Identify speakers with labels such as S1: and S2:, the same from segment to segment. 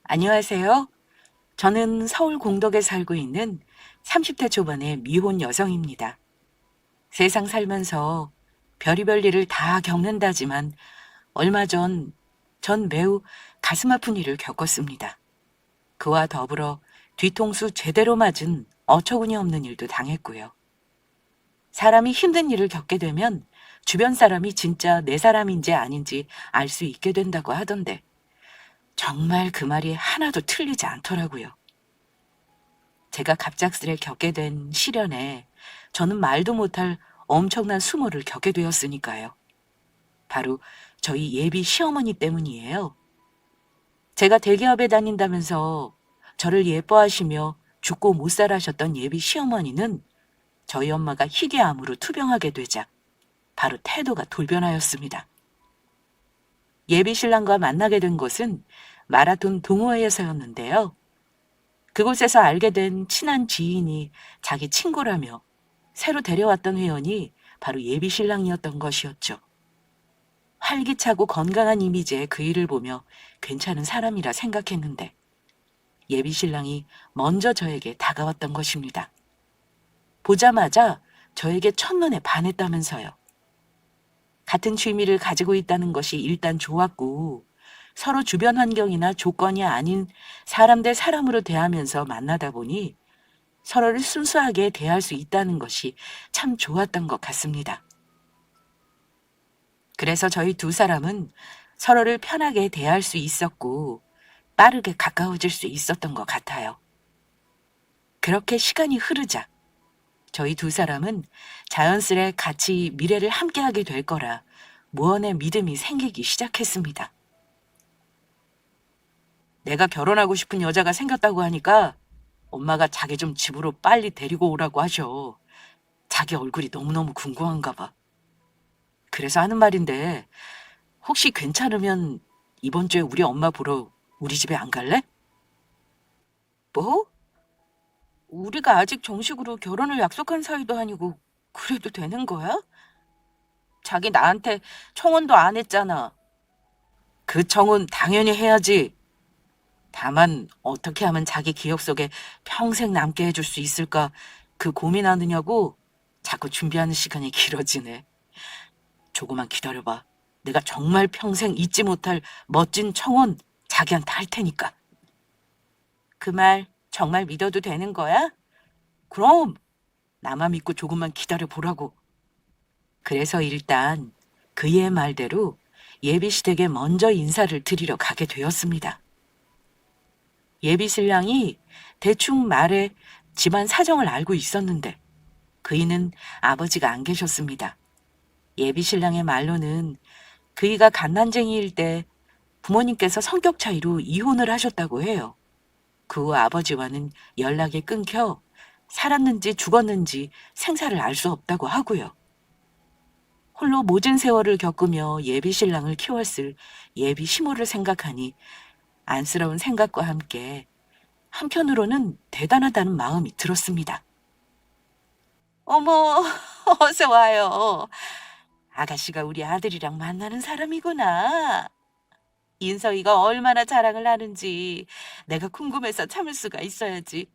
S1: 안녕하세요. 저는 서울 공덕에 살고 있는 30대 초반의 미혼 여성입니다. 세상 살면서 별의별 일을 다 겪는다지만 얼마 전 매우 가슴 아픈 일을 겪었습니다. 그와 더불어 뒤통수 제대로 맞은 어처구니 없는 일도 당했고요. 사람이 힘든 일을 겪게 되면 주변 사람이 진짜 내 사람인지 아닌지 알 수 있게 된다고 하던데 정말 그 말이 하나도 틀리지 않더라고요. 제가 갑작스레 겪게 된 시련에 저는 말도 못할 엄청난 수모를 겪게 되었으니까요. 바로 저희 예비 시어머니 때문이에요. 제가 대기업에 다닌다면서 저를 예뻐하시며 죽고 못 살아셨던 예비 시어머니는 저희 엄마가 희귀암으로 투병하게 되자 바로 태도가 돌변하였습니다. 예비 신랑과 만나게 된 곳은 마라톤 동호회에서였는데요. 그곳에서 알게 된 친한 지인이 자기 친구라며 새로 데려왔던 회원이 바로 예비 신랑이었던 것이었죠. 활기차고 건강한 이미지의 그 일을 보며 괜찮은 사람이라 생각했는데 예비 신랑이 먼저 저에게 다가왔던 것입니다. 보자마자 저에게 첫눈에 반했다면서요. 같은 취미를 가지고 있다는 것이 일단 좋았고 서로 주변 환경이나 조건이 아닌 사람 대 사람으로 대하면서 만나다 보니 서로를 순수하게 대할 수 있다는 것이 참 좋았던 것 같습니다. 그래서 저희 두 사람은 서로를 편하게 대할 수 있었고 빠르게 가까워질 수 있었던 것 같아요. 그렇게 시간이 흐르자 저희 두 사람은 자연스레 같이 미래를 함께하게 될 거라 무언의 믿음이 생기기 시작했습니다. 내가 결혼하고 싶은 여자가 생겼다고 하니까 엄마가 자기 좀 집으로 빨리 데리고 오라고 하셔. 자기 얼굴이 너무너무 궁금한가 봐. 그래서 하는 말인데 혹시 괜찮으면 이번 주에 우리 엄마 보러 우리 집에 안 갈래? 뭐? 우리가 아직 정식으로 결혼을 약속한 사이도 아니고 그래도 되는 거야? 자기 나한테 청혼도 안 했잖아. 그 청혼 당연히 해야지. 다만 어떻게 하면 자기 기억 속에 평생 남게 해줄 수 있을까 그 고민하느냐고 자꾸 준비하는 시간이 길어지네. 조금만 기다려봐. 내가 정말 평생 잊지 못할 멋진 청혼 자기한테 할 테니까. 그 말 정말 믿어도 되는 거야? 그럼 나만 믿고 조금만 기다려보라고. 그래서 일단 그의 말대로 예비 시댁에 먼저 인사를 드리러 가게 되었습니다. 예비 신랑이 대충 말해 집안 사정을 알고 있었는데 그이는 아버지가 안 계셨습니다. 예비 신랑의 말로는 그이가 갓난쟁이일 때 부모님께서 성격 차이로 이혼을 하셨다고 해요. 그 후 아버지와는 연락이 끊겨 살았는지 죽었는지 생사를 알 수 없다고 하고요. 홀로 모진 세월을 겪으며 예비 신랑을 키웠을 예비 시모를 생각하니 안쓰러운 생각과 함께 한편으로는 대단하다는 마음이 들었습니다. 어머, 어서 와요. 아가씨가 우리 아들이랑 만나는 사람이구나. 인서이가 얼마나 자랑을 하는지 내가 궁금해서 참을 수가 있어야지.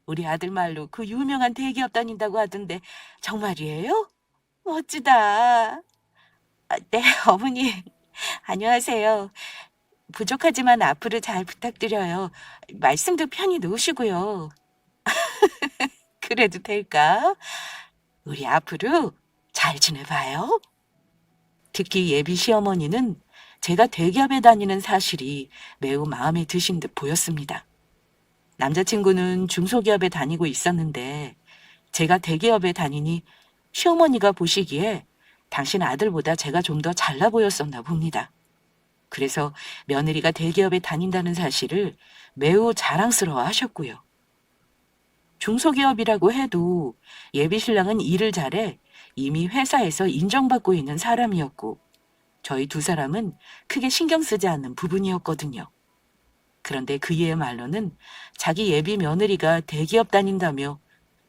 S1: 우리 아들 말로 그 유명한 대기업 다닌다고 하던데 정말이에요? 멋지다. 네, 어머니. 안녕하세요. 부족하지만 앞으로 잘 부탁드려요. 말씀도 편히 놓으시고요. 그래도 될까? 우리 앞으로 잘 지내봐요. 특히 예비 시어머니는 제가 대기업에 다니는 사실이 매우 마음에 드신 듯 보였습니다. 남자친구는 중소기업에 다니고 있었는데 제가 대기업에 다니니 시어머니가 보시기에 당신 아들보다 제가 좀 더 잘나 보였었나 봅니다. 그래서 며느리가 대기업에 다닌다는 사실을 매우 자랑스러워 하셨고요. 중소기업이라고 해도 예비 신랑은 일을 잘해 이미 회사에서 인정받고 있는 사람이었고 저희 두 사람은 크게 신경 쓰지 않는 부분이었거든요. 그런데 그의 말로는 자기 예비 며느리가 대기업 다닌다며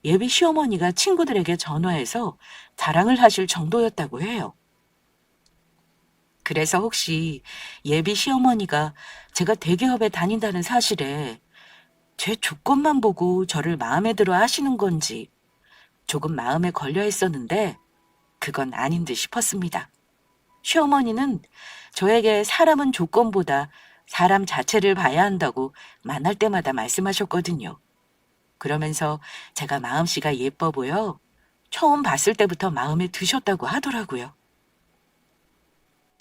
S1: 예비 시어머니가 친구들에게 전화해서 자랑을 하실 정도였다고 해요. 그래서 혹시 예비 시어머니가 제가 대기업에 다닌다는 사실에 제 조건만 보고 저를 마음에 들어 하시는 건지 조금 마음에 걸려 했었는데 그건 아닌 듯 싶었습니다. 시어머니는 저에게 사람은 조건보다 사람 자체를 봐야 한다고 만날 때마다 말씀하셨거든요. 그러면서 제가 마음씨가 예뻐 보여 처음 봤을 때부터 마음에 드셨다고 하더라고요.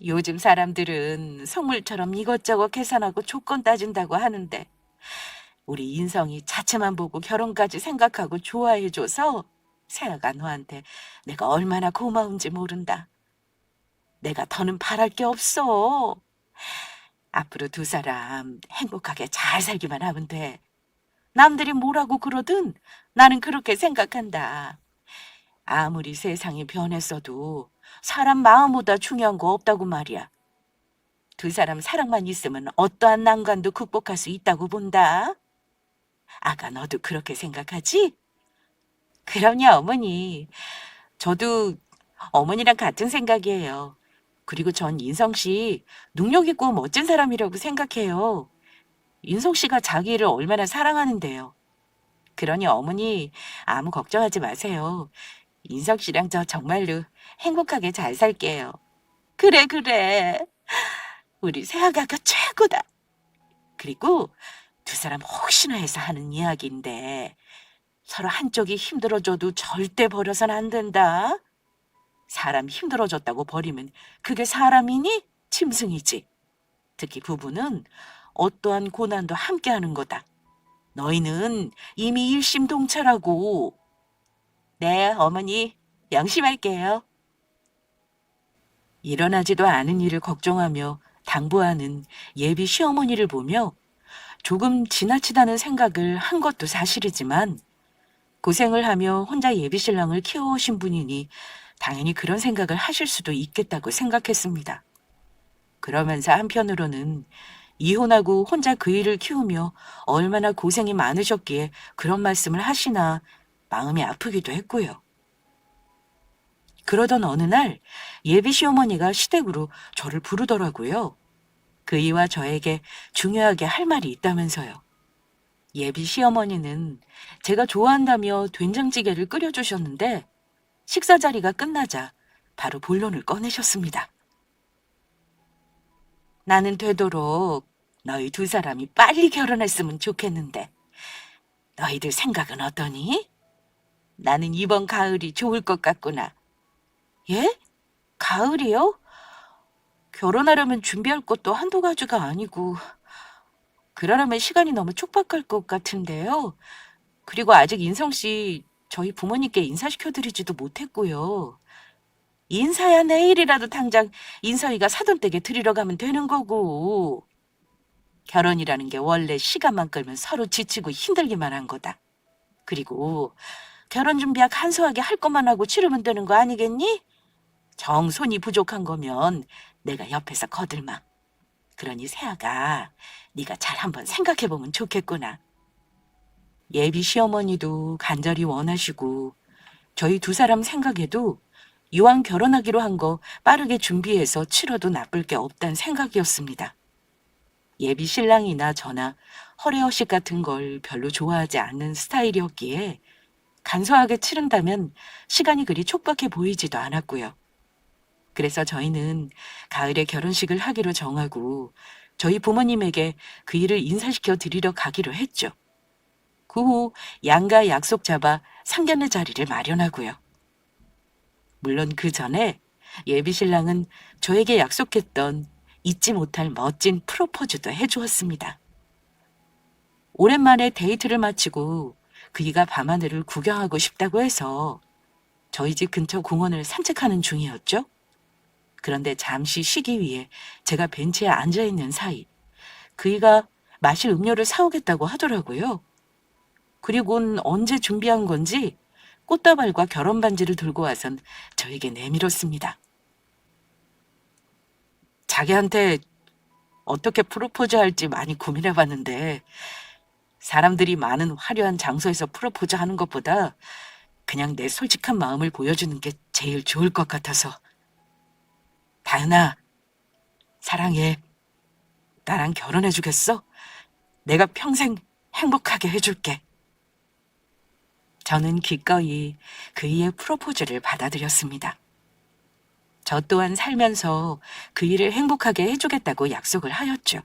S1: 요즘 사람들은 속물처럼 이것저것 계산하고 조건 따진다고 하는데 우리 인성이 자체만 보고 결혼까지 생각하고 좋아해줘서 세아가 너한테 내가 얼마나 고마운지 모른다. 내가 더는 바랄 게 없어. 앞으로 두 사람 행복하게 잘 살기만 하면 돼. 남들이 뭐라고 그러든 나는 그렇게 생각한다. 아무리 세상이 변했어도 사람 마음보다 중요한 거 없다고 말이야. 두 사람 사랑만 있으면 어떠한 난관도 극복할 수 있다고 본다. 아가 너도 그렇게 생각하지? 그럼요, 어머니. 저도 어머니랑 같은 생각이에요. 그리고 전 인성 씨 능력 있고 멋진 사람이라고 생각해요. 인성 씨가 자기를 얼마나 사랑하는데요. 그러니 어머니 아무 걱정하지 마세요. 인성 씨랑 저 정말로 행복하게 잘 살게요. 그래, 그래. 우리 새아가가 최고다. 그리고 두 사람 혹시나 해서 하는 이야기인데 서로 한쪽이 힘들어져도 절대 버려선 안 된다. 사람 힘들어졌다고 버리면 그게 사람이니? 짐승이지. 특히 부부는 어떠한 고난도 함께하는 거다. 너희는 이미 일심동체라고. 네, 어머니, 명심할게요. 일어나지도 않은 일을 걱정하며 당부하는 예비 시어머니를 보며 조금 지나치다는 생각을 한 것도 사실이지만 고생을 하며 혼자 예비 신랑을 키워오신 분이니 당연히 그런 생각을 하실 수도 있겠다고 생각했습니다. 그러면서 한편으로는 이혼하고 혼자 그 일을 키우며 얼마나 고생이 많으셨기에 그런 말씀을 하시나 마음이 아프기도 했고요. 그러던 어느 날 예비 시어머니가 시댁으로 저를 부르더라고요. 그이와 저에게 중요하게 할 말이 있다면서요. 예비 시어머니는 제가 좋아한다며 된장찌개를 끓여주셨는데 식사 자리가 끝나자 바로 본론을 꺼내셨습니다. 나는 되도록 너희 두 사람이 빨리 결혼했으면 좋겠는데 너희들 생각은 어떠니? 나는 이번 가을이 좋을 것 같구나. 예? 가을이요? 결혼하려면 준비할 것도 한두 가지가 아니고 그러려면 시간이 너무 촉박할 것 같은데요. 그리고 아직 인성 씨 저희 부모님께 인사시켜드리지도 못했고요. 인사야 내일이라도 당장 인서이가 사돈댁에 드리러 가면 되는 거고. 결혼이라는 게 원래 시간만 끌면 서로 지치고 힘들기만 한 거다. 그리고 결혼 준비야 간소하게 할 것만 하고 치르면 되는 거 아니겠니? 정손이 부족한 거면 내가 옆에서 거들마. 그러니 세아가 네가 잘 한번 생각해보면 좋겠구나. 예비 시어머니도 간절히 원하시고 저희 두 사람 생각에도 이왕 결혼하기로 한 거 빠르게 준비해서 치러도 나쁠 게 없단 생각이었습니다. 예비 신랑이나 저나 허례허식 같은 걸 별로 좋아하지 않는 스타일이었기에 간소하게 치른다면 시간이 그리 촉박해 보이지도 않았고요. 그래서 저희는 가을에 결혼식을 하기로 정하고 저희 부모님에게 그 일을 인사시켜 드리러 가기로 했죠. 그 후 양가 약속 잡아 상견례 자리를 마련하고요. 물론 그 전에 예비 신랑은 저에게 약속했던 잊지 못할 멋진 프로포즈도 해주었습니다. 오랜만에 데이트를 마치고 그이가 밤하늘을 구경하고 싶다고 해서 저희 집 근처 공원을 산책하는 중이었죠. 그런데 잠시 쉬기 위해 제가 벤치에 앉아있는 사이 그이가 마실 음료를 사오겠다고 하더라고요. 그리고는 언제 준비한 건지 꽃다발과 결혼 반지를 들고 와선 저에게 내밀었습니다. 자기한테 어떻게 프로포즈 할지 많이 고민해봤는데 사람들이 많은 화려한 장소에서 프로포즈 하는 것보다 그냥 내 솔직한 마음을 보여주는 게 제일 좋을 것 같아서. 다은아, 사랑해. 나랑 결혼해주겠어? 내가 평생 행복하게 해줄게. 저는 기꺼이 그이의 프로포즈를 받아들였습니다. 저 또한 살면서 그이를 행복하게 해주겠다고 약속을 하였죠.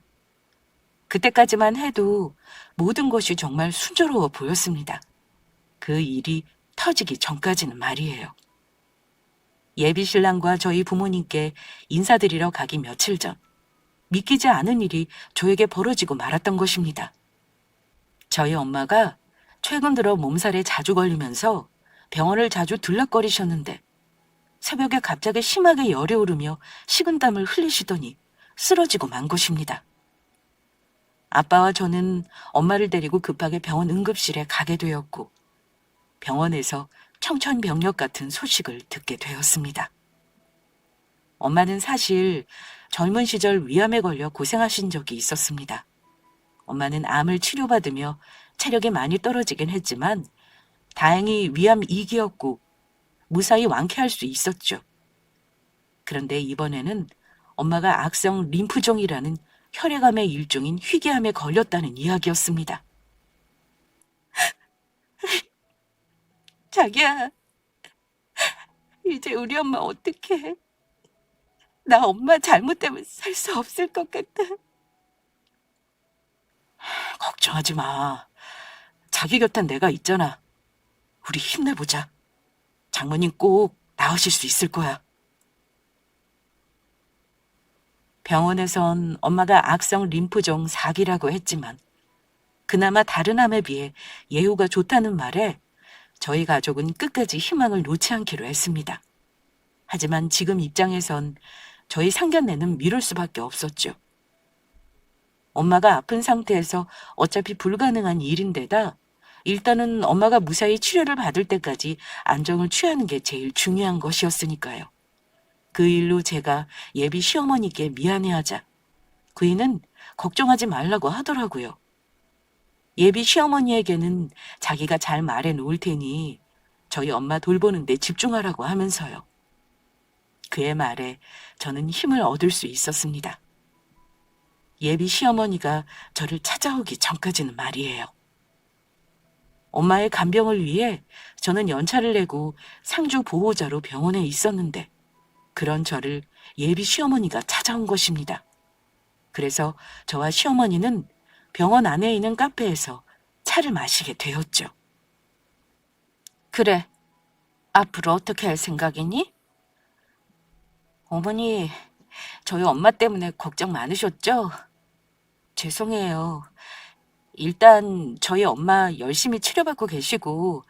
S1: 그때까지만 해도 모든 것이 정말 순조로워 보였습니다. 그 일이 터지기 전까지는 말이에요. 예비 신랑과 저희 부모님께 인사드리러 가기 며칠 전, 믿기지 않은 일이 저에게 벌어지고 말았던 것입니다. 저희 엄마가 최근 들어 몸살에 자주 걸리면서 병원을 자주 들락거리셨는데 새벽에 갑자기 심하게 열이 오르며 식은땀을 흘리시더니 쓰러지고 만 것입니다. 아빠와 저는 엄마를 데리고 급하게 병원 응급실에 가게 되었고 병원에서 청천벽력 같은 소식을 듣게 되었습니다. 엄마는 사실 젊은 시절 위암에 걸려 고생하신 적이 있었습니다. 엄마는 암을 치료받으며 체력이 많이 떨어지긴 했지만 다행히 위암 2기였고 무사히 완쾌할 수 있었죠. 그런데 이번에는 엄마가 악성 림프종이라는 혈액암의 일종인 희귀암에 걸렸다는 이야기였습니다. 자기야, 이제 우리 엄마 어떡해? 나 엄마 잘못 때문에 살 수 없을 것 같아. 걱정하지 마. 자기 곁엔 내가 있잖아. 우리 힘내보자. 장모님 꼭 나으실 수 있을 거야. 병원에선 엄마가 악성 림프종 4기라고 했지만 그나마 다른 암에 비해 예후가 좋다는 말에 저희 가족은 끝까지 희망을 놓지 않기로 했습니다. 하지만 지금 입장에선 저희 상견례는 미룰 수밖에 없었죠. 엄마가 아픈 상태에서 어차피 불가능한 일인데다 일단은 엄마가 무사히 치료를 받을 때까지 안정을 취하는 게 제일 중요한 것이었으니까요. 그 일로 제가 예비 시어머니께 미안해하자 그이는 걱정하지 말라고 하더라고요. 예비 시어머니에게는 자기가 잘 말해 놓을 테니 저희 엄마 돌보는 데 집중하라고 하면서요. 그의 말에 저는 힘을 얻을 수 있었습니다. 예비 시어머니가 저를 찾아오기 전까지는 말이에요. 엄마의 간병을 위해 저는 연차를 내고 상주 보호자로 병원에 있었는데 그런 저를 예비 시어머니가 찾아온 것입니다. 그래서 저와 시어머니는 병원 안에 있는 카페에서 차를 마시게 되었죠. 그래, 앞으로 어떻게 할 생각이니? 어머니, 저희 엄마 때문에 걱정 많으셨죠? 죄송해요. 일단 저희 엄마 열심히 치료받고 계시고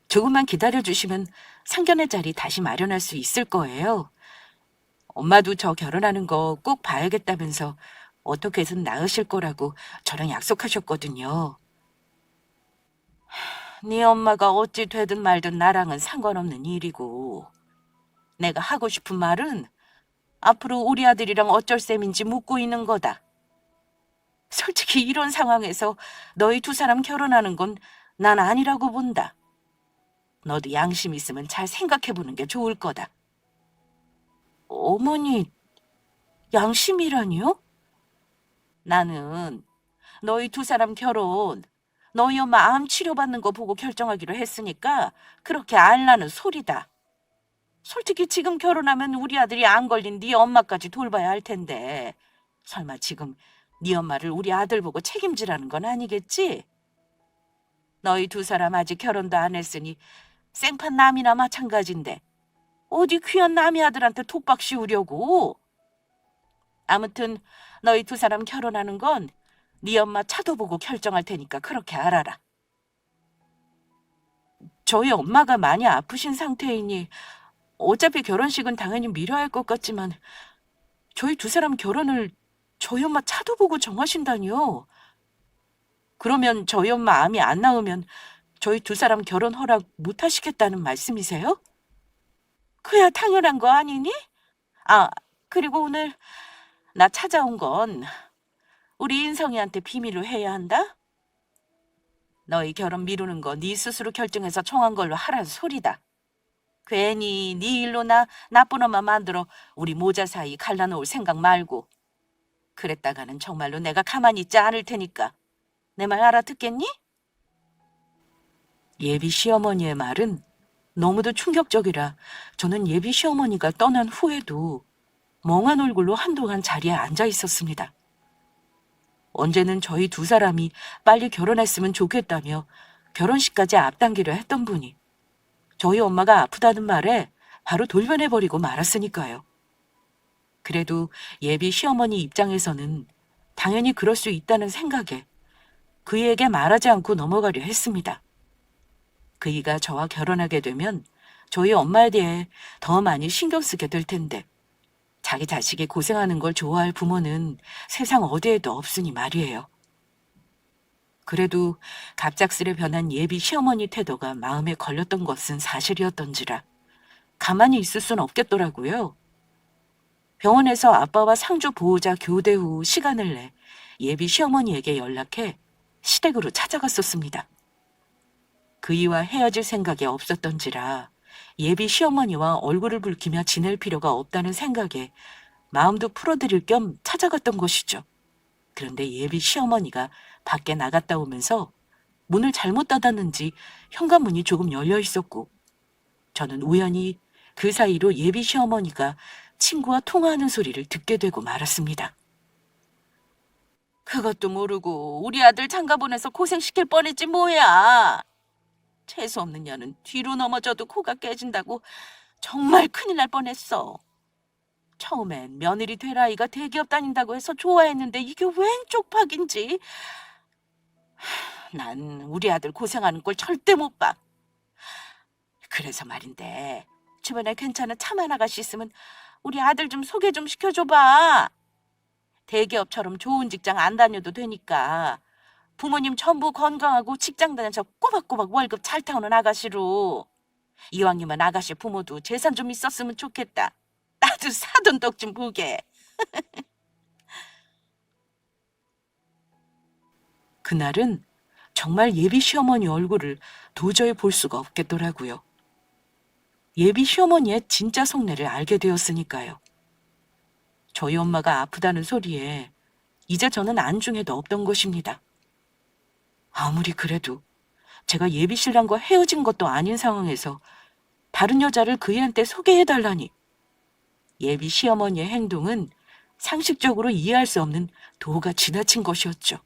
S1: 조금만 기다려주시면 상견례 자리 다시 마련할 수 있을 거예요. 엄마도 저 결혼하는 거 꼭 봐야겠다면서 어떻게 해든 나으실 거라고 저랑 약속하셨거든요. 네 엄마가 어찌 되든 말든 나랑은 상관없는 일이고 내가 하고 싶은 말은 앞으로 우리 아들이랑 어쩔 셈인지 묻고 있는 거다. 솔직히 이런 상황에서 너희 두 사람 결혼하는 건 난 아니라고 본다. 너도 양심 있으면 잘 생각해보는 게 좋을 거다. 어머니, 양심이라니요? 나는 너희 두 사람 결혼, 너희 엄마 암 치료받는 거 보고 결정하기로 했으니까 그렇게 알라는 소리다. 솔직히 지금 결혼하면 우리 아들이 안 걸린 네 엄마까지 돌봐야 할 텐데 설마 지금 네 엄마를 우리 아들 보고 책임지라는 건 아니겠지? 너희 두 사람 아직 결혼도 안 했으니 생판 남이나 마찬가지인데 어디 귀한 남의 아들한테 독박 씌우려고? 아무튼 너희 두 사람 결혼하는 건 네 엄마 차도 보고 결정할 테니까 그렇게 알아라. 저희 엄마가 많이 아프신 상태이니 어차피 결혼식은 당연히 미뤄야 할 것 같지만 저희 두 사람 결혼을 저희 엄마 차도 보고 정하신다니요. 그러면 저희 엄마 암이 안 나으면 저희 두 사람 결혼 허락 못 하시겠다는 말씀이세요? 그야 당연한 거 아니니? 아, 그리고 오늘 나 찾아온 건 우리 인성이한테 비밀로 해야 한다? 너희 결혼 미루는 거 네 스스로 결정해서 정한 걸로 하라는 소리다. 괜히 네 일로 나 나쁜 엄마 만들어 우리 모자 사이 갈라놓을 생각 말고 그랬다가는 정말로 내가 가만히 있지 않을 테니까. 내 말 알아듣겠니? 예비 시어머니의 말은 너무도 충격적이라 저는 예비 시어머니가 떠난 후에도 멍한 얼굴로 한동안 자리에 앉아 있었습니다. 언제는 저희 두 사람이 빨리 결혼했으면 좋겠다며 결혼식까지 앞당기려 했던 분이 저희 엄마가 아프다는 말에 바로 돌변해버리고 말았으니까요. 그래도 예비 시어머니 입장에서는 당연히 그럴 수 있다는 생각에 그이에게 말하지 않고 넘어가려 했습니다. 그이가 저와 결혼하게 되면 저희 엄마에 대해 더 많이 신경 쓰게 될 텐데 자기 자식이 고생하는 걸 좋아할 부모는 세상 어디에도 없으니 말이에요. 그래도 갑작스레 변한 예비 시어머니 태도가 마음에 걸렸던 것은 사실이었던지라 가만히 있을 순 없겠더라고요. 병원에서 아빠와 상주 보호자 교대 후 시간을 내 예비 시어머니에게 연락해 시댁으로 찾아갔었습니다. 그이와 헤어질 생각이 없었던지라 예비 시어머니와 얼굴을 붉히며 지낼 필요가 없다는 생각에 마음도 풀어드릴 겸 찾아갔던 것이죠. 그런데 예비 시어머니가 밖에 나갔다 오면서 문을 잘못 닫았는지 현관문이 조금 열려 있었고 저는 우연히 그 사이로 예비 시어머니가 친구와 통화하는 소리를 듣게 되고 말았습니다. 그것도 모르고 우리 아들 장가 보내서 고생시킬 뻔했지 뭐야. 재수 없는 년은 뒤로 넘어져도 코가 깨진다고 정말 큰일 날 뻔했어. 처음엔 며느리 될 아이가 대기업 다닌다고 해서 좋아했는데 이게 웬 쪽팔인지. 난 우리 아들 고생하는 꼴 절대 못 봐. 그래서 말인데 주변에 괜찮은 참한 아가씨 있으면 우리 아들 좀 소개 좀 시켜줘봐. 대기업처럼 좋은 직장 안 다녀도 되니까 부모님 전부 건강하고 직장 다녀서 꼬박꼬박 월급 잘 타오는 아가씨로. 이왕이면 아가씨 부모도 재산 좀 있었으면 좋겠다. 나도 사돈 떡 좀 보게. 그날은 정말 예비 시어머니 얼굴을 도저히 볼 수가 없겠더라고요. 예비 시어머니의 진짜 속내를 알게 되었으니까요. 저희 엄마가 아프다는 소리에 이제 저는 안중에도 없던 것입니다. 아무리 그래도 제가 예비 신랑과 헤어진 것도 아닌 상황에서 다른 여자를 그이한테 소개해달라니 예비 시어머니의 행동은 상식적으로 이해할 수 없는 도가 지나친 것이었죠.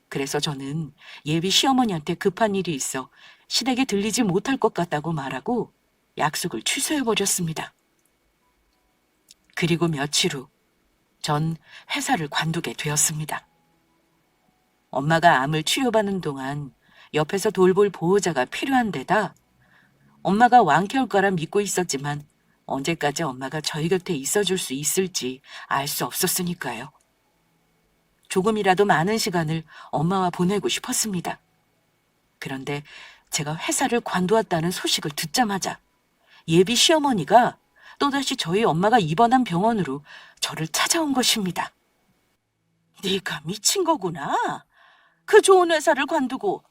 S1: 그래서 저는 예비 시어머니한테 급한 일이 있어 시댁에 들리지 못할 것 같다고 말하고 약속을 취소해버렸습니다. 그리고 며칠 후 전 회사를 관두게 되었습니다. 엄마가 암을 치료받는 동안 옆에서 돌볼 보호자가 필요한 데다 엄마가 완쾌할 거라 믿고 있었지만 언제까지 엄마가 저희 곁에 있어줄 수 있을지 알 수 없었으니까요. 조금이라도 많은 시간을 엄마와 보내고 싶었습니다. 그런데 제가 회사를 관두었다는 소식을 듣자마자 예비 시어머니가 또다시 저희 엄마가 입원한 병원으로 저를 찾아온 것입니다. 네가 미친 거구나. 그 좋은 회사를 관두고.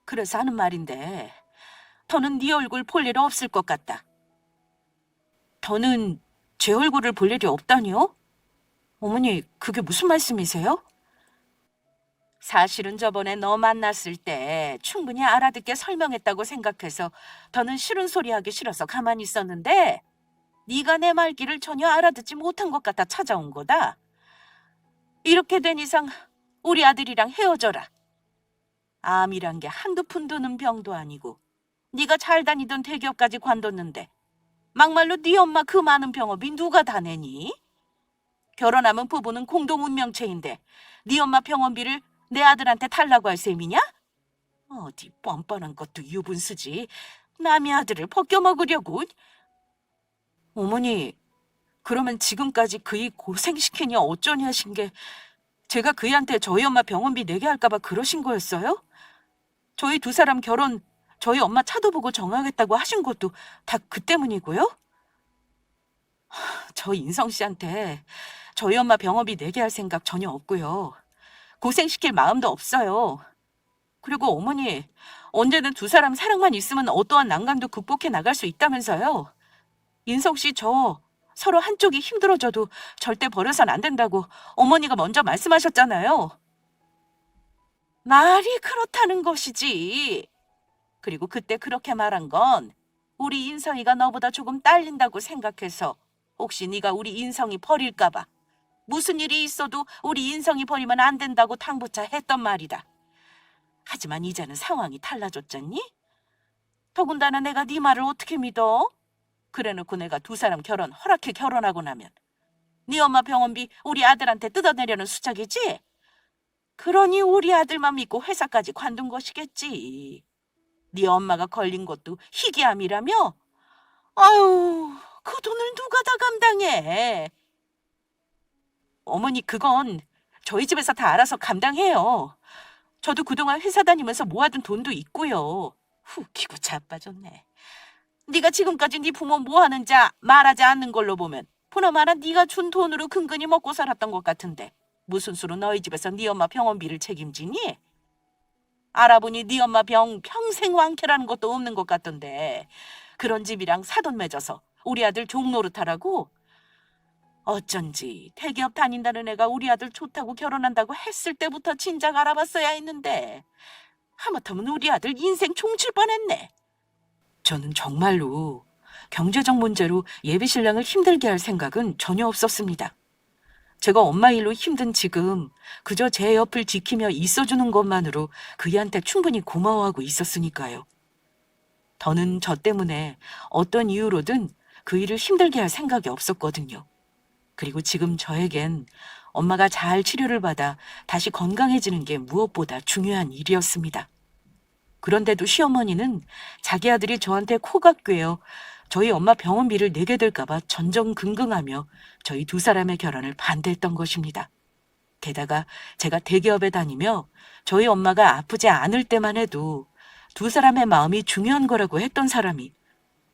S1: 그래서 하는 말인데 더는 네 얼굴 볼 일 없을 것 같다. 더는 제 얼굴을 볼 일이 없다니요? 어머니, 그게 무슨 말씀이세요? 사실은 저번에 너 만났을 때 충분히 알아듣게 설명했다고 생각해서 더는 싫은 소리 하기 싫어서 가만히 있었는데 네가 내 말귀를 전혀 알아듣지 못한 것 같아 찾아온 거다. 이렇게 된 이상 우리 아들이랑 헤어져라. 암이란 게 한두 푼 드는 병도 아니고 네가 잘 다니던 대기업까지 관뒀는데 막말로 네 엄마 그 많은 병업이 누가 다 내니? 결혼하면 부부는 공동 운명체인데 네 엄마 병원비를 내 아들한테 달라고 할 셈이냐? 어디 뻔뻔한 것도 유분수지. 남의 아들을 벗겨먹으려고. 어머니, 그러면 지금까지 그이 고생시키니 어쩌니 하신 게 제가 그이한테 저희 엄마 병원비 내게 할까봐 그러신 거였어요? 저희 두 사람 결혼 저희 엄마 차도 보고 정하겠다고 하신 것도 다 그 때문이고요? 저 인성 씨한테 저희 엄마 병원비 내게 할 생각 전혀 없고요. 고생시킬 마음도 없어요. 그리고 어머니, 언제든 두 사람 사랑만 있으면 어떠한 난관도 극복해 나갈 수 있다면서요. 인성 씨 저 서로 한쪽이 힘들어져도 절대 버려선 안 된다고 어머니가 먼저 말씀하셨잖아요. 말이 그렇다는 것이지. 그리고 그때 그렇게 말한 건 우리 인성이가 너보다 조금 딸린다고 생각해서 혹시 네가 우리 인성이 버릴까 봐 무슨 일이 있어도 우리 인성이 버리면 안 된다고 당부차 했던 말이다. 하지만 이제는 상황이 달라졌잖니? 더군다나 내가 네 말을 어떻게 믿어? 그래놓고 내가 두 사람 결혼 허락해 결혼하고 나면 네 엄마 병원비 우리 아들한테 뜯어내려는 수작이지? 그러니 우리 아들만 믿고 회사까지 관둔 것이겠지. 네 엄마가 걸린 것도 희귀암이라며? 아유, 그 돈을 누가 다 감당해? 어머니, 그건 저희 집에서 다 알아서 감당해요. 저도 그동안 회사 다니면서 모아둔 돈도 있고요. 웃기고 자빠졌네. 네가 지금까지 네 부모 뭐 하는지 말하지 않는 걸로 보면 보나마나 네가 준 돈으로 근근히 먹고 살았던 것 같은데 무슨 수로 너희 집에서 네 엄마 병원비를 책임지니? 알아보니 네 엄마 병 평생 완쾌라는 것도 없는 것 같던데 그런 집이랑 사돈 맺어서 우리 아들 종노릇하라고? 어쩐지 대기업 다닌다는 애가 우리 아들 좋다고 결혼한다고 했을 때부터 진작 알아봤어야 했는데 하마터면 우리 아들 인생 종칠 뻔했네. 저는 정말로 경제적 문제로 예비 신랑을 힘들게 할 생각은 전혀 없었습니다. 제가 엄마 일로 힘든 지금 그저 제 옆을 지키며 있어주는 것만으로 그이한테 충분히 고마워하고 있었으니까요. 더는 저 때문에 어떤 이유로든 그 일을 힘들게 할 생각이 없었거든요. 그리고 지금 저에겐 엄마가 잘 치료를 받아 다시 건강해지는 게 무엇보다 중요한 일이었습니다. 그런데도 시어머니는 자기 아들이 저한테 코가 꿰어 저희 엄마 병원비를 내게 될까봐 전전긍긍하며 저희 두 사람의 결혼을 반대했던 것입니다. 게다가 제가 대기업에 다니며 저희 엄마가 아프지 않을 때만 해도 두 사람의 마음이 중요한 거라고 했던 사람이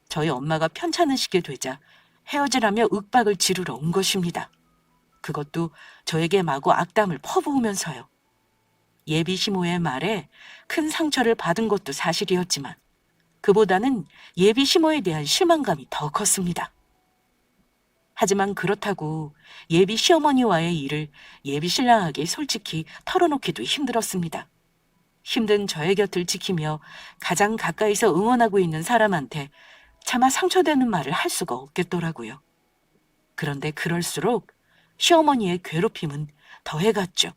S1: 저희 엄마가 편찮으시게 되자 헤어지라며 윽박을 지르러 온 것입니다. 그것도 저에게 마구 악담을 퍼부으면서요. 예비 시모의 말에 큰 상처를 받은 것도 사실이었지만 그보다는 예비 시모에 대한 실망감이 더 컸습니다. 하지만 그렇다고 예비 시어머니와의 일을 예비 신랑에게 솔직히 털어놓기도 힘들었습니다. 힘든 저의 곁을 지키며 가장 가까이서 응원하고 있는 사람한테 차마 상처되는 말을 할 수가 없겠더라고요. 그런데 그럴수록 시어머니의 괴롭힘은 더해갔죠.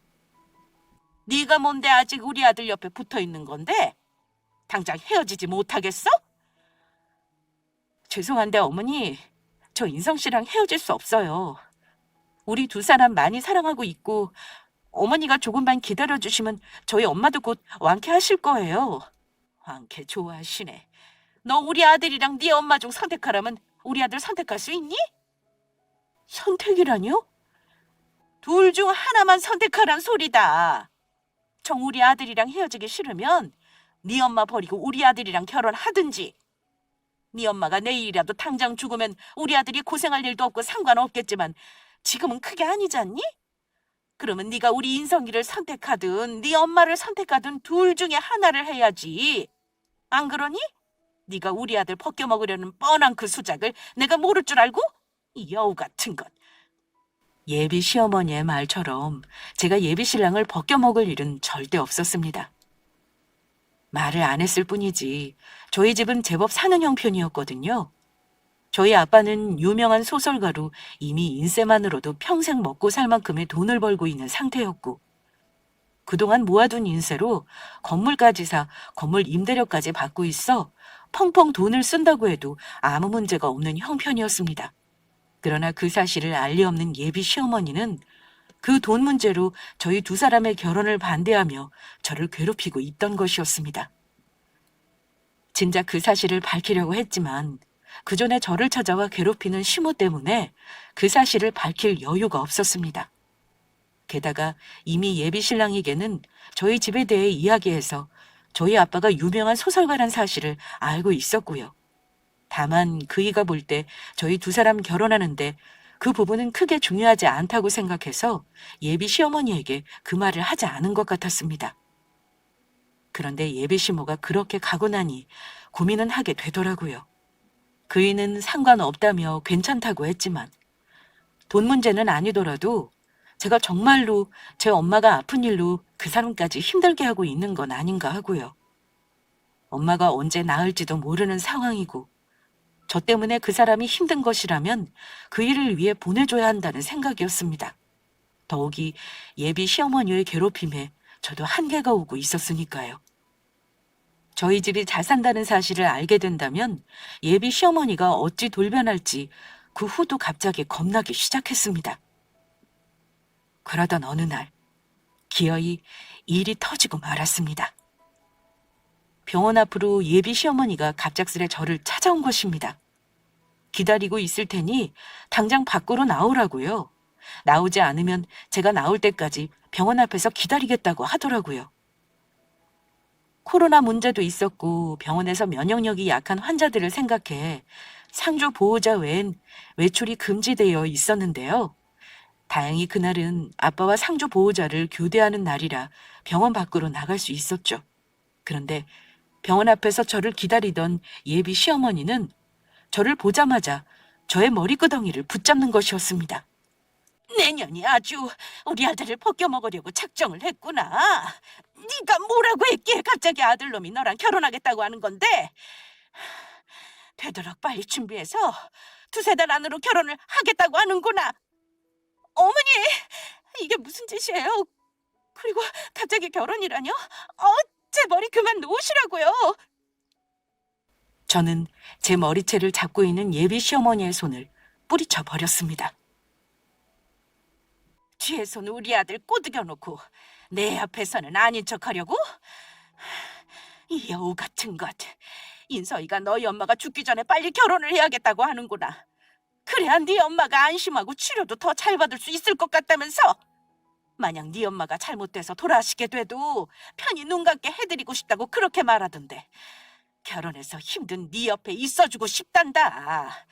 S1: 네가 뭔데 아직 우리 아들 옆에 붙어 있는 건데? 당장 헤어지지 못하겠어? 죄송한데 어머니, 저 인성 씨랑 헤어질 수 없어요. 우리 두 사람 많이 사랑하고 있고 어머니가 조금만 기다려주시면 저희 엄마도 곧 완쾌하실 거예요. 완쾌 좋아하시네. 너 우리 아들이랑 네 엄마 중 선택하라면 우리 아들 선택할 수 있니? 선택이라뇨? 둘 중 하나만 선택하란 소리다. 정 우리 아들이랑 헤어지기 싫으면 네 엄마 버리고 우리 아들이랑 결혼하든지. 네 엄마가 내일이라도 당장 죽으면 우리 아들이 고생할 일도 없고 상관없겠지만 지금은 그게 아니지 않니? 그러면 네가 우리 인성이를 선택하든 네 엄마를 선택하든 둘 중에 하나를 해야지. 안 그러니? 네가 우리 아들 벗겨먹으려는 뻔한 그 수작을 내가 모를 줄 알고? 이 여우 같은 것. 예비 시어머니의 말처럼 제가 예비 신랑을 벗겨먹을 일은 절대 없었습니다. 말을 안 했을 뿐이지 저희 집은 제법 사는 형편이었거든요. 저희 아빠는 유명한 소설가로 이미 인세만으로도 평생 먹고 살 만큼의 돈을 벌고 있는 상태였고 그동안 모아둔 인세로 건물까지 사 건물 임대료까지 받고 있어 펑펑 돈을 쓴다고 해도 아무 문제가 없는 형편이었습니다. 그러나 그 사실을 알리 없는 예비 시어머니는 그 돈 문제로 저희 두 사람의 결혼을 반대하며 저를 괴롭히고 있던 것이었습니다. 진작 그 사실을 밝히려고 했지만 그 전에 저를 찾아와 괴롭히는 시모 때문에 그 사실을 밝힐 여유가 없었습니다. 게다가 이미 예비 신랑에게는 저희 집에 대해 이야기해서 저희 아빠가 유명한 소설가란 사실을 알고 있었고요. 다만 그이가 볼 때 저희 두 사람 결혼하는데 그 부분은 크게 중요하지 않다고 생각해서 예비 시어머니에게 그 말을 하지 않은 것 같았습니다. 그런데 예비 시모가 그렇게 가고 나니 고민은 하게 되더라고요. 그이는 상관없다며 괜찮다고 했지만 돈 문제는 아니더라도 제가 정말로 제 엄마가 아픈 일로 그 사람까지 힘들게 하고 있는 건 아닌가 하고요. 엄마가 언제 나을지도 모르는 상황이고 저 때문에 그 사람이 힘든 것이라면 그 일을 위해 보내줘야 한다는 생각이었습니다. 더욱이 예비 시어머니의 괴롭힘에 저도 한계가 오고 있었으니까요. 저희 집이 잘 산다는 사실을 알게 된다면 예비 시어머니가 어찌 돌변할지 그 후도 갑자기 겁나기 시작했습니다. 그러던 어느 날 기어이 일이 터지고 말았습니다. 병원 앞으로 예비 시어머니가 갑작스레 저를 찾아온 것입니다. 기다리고 있을 테니 당장 밖으로 나오라고요. 나오지 않으면 제가 나올 때까지 병원 앞에서 기다리겠다고 하더라고요. 코로나 문제도 있었고 병원에서 면역력이 약한 환자들을 생각해 상주 보호자 외엔 외출이 금지되어 있었는데요. 다행히 그날은 아빠와 상주 보호자를 교대하는 날이라 병원 밖으로 나갈 수 있었죠. 그런데 병원 앞에서 저를 기다리던 예비 시어머니는 저를 보자마자 저의 머리끄덩이를 붙잡는 것이었습니다. 내년이 아주 우리 아들을 벗겨먹으려고 작정을 했구나. 네가 뭐라고 했기에 갑자기 아들놈이 너랑 결혼하겠다고 하는 건데 되도록 빨리 준비해서 두세 달 안으로 결혼을 하겠다고 하는구나. 어머니, 이게 무슨 짓이에요? 그리고 갑자기 결혼이라뇨? 제 머리 그만 놓으시라고요. 저는 제 머리채를 잡고 있는 예비 시어머니의 손을 뿌리쳐 버렸습니다. 뒤에서는 우리 아들 꼬드겨놓고 내 앞에서는 아닌 척하려고? 이 여우 같은 것. 인서이가 너희 엄마가 죽기 전에 빨리 결혼을 해야겠다고 하는구나. 그래야 네 엄마가 안심하고 치료도 더 잘 받을 수 있을 것 같다면서. 만약 네 엄마가 잘못돼서 돌아가시게 돼도 편히 눈 감게 해드리고 싶다고 그렇게 말하던데 결혼해서 힘든 네 옆에 있어주고 싶단다.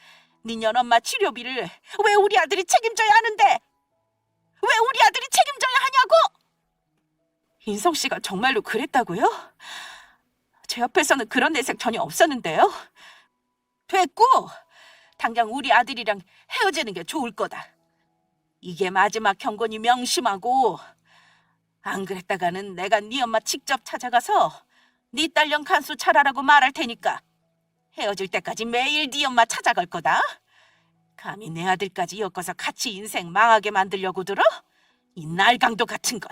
S1: 니년 엄마 치료비를 왜 우리 아들이 책임져야 하는데? 왜 우리 아들이 책임져야 하냐고? 인성 씨가 정말로 그랬다고요? 제 옆에서는 그런 내색 전혀 없었는데요. 됐고, 당장 우리 아들이랑 헤어지는 게 좋을 거다. 이게 마지막 경고니 명심하고, 안 그랬다가는 내가 네 엄마 직접 찾아가서 네 딸년 간수 차라라고 말할 테니까 헤어질 때까지 매일 네 엄마 찾아갈 거다. 감히 내 아들까지 엮어서 같이 인생 망하게 만들려고 들어? 이 날강도 같은 것.